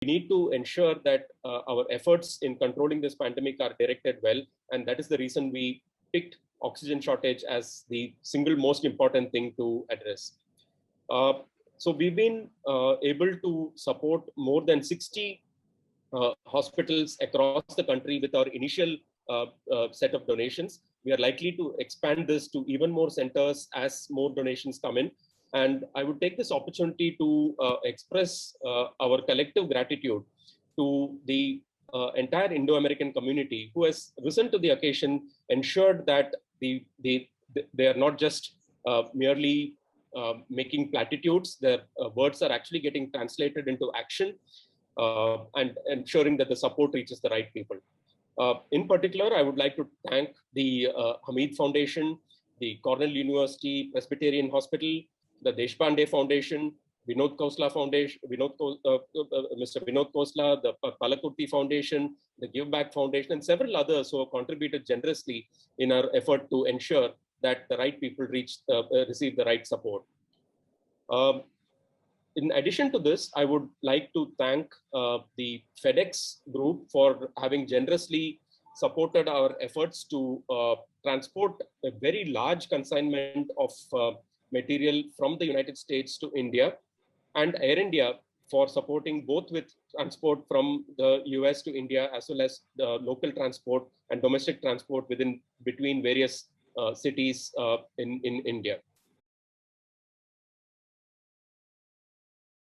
need to ensure that our efforts in controlling this pandemic are directed well. And that is the reason we picked oxygen shortage as the single most important thing to address. So we've been able to support more than 60 hospitals across the country with our initial set of donations. We are likely to expand this to even more centers as more donations come in. And I would take this opportunity to express our collective gratitude to the entire Indo-American community who has risen to the occasion, ensured that they are not just merely making platitudes, their words are actually getting translated into action, and ensuring that the support reaches the right people. In particular, I would like to thank the Hamid Foundation, the Cornell University Presbyterian Hospital, the Deshpande Foundation, Vinod Khosla Foundation, Mr. Vinod Khosla, the Palakurti Foundation, the Give Back Foundation, and several others who have contributed generously in our effort to ensure that the right people receive the right support. In addition to this, I would like to thank the FedEx Group for having generously supported our efforts to transport a very large consignment of material from the United States to India, and Air India for supporting both with transport from the US to India, as well as the local transport and domestic transport between various cities in India.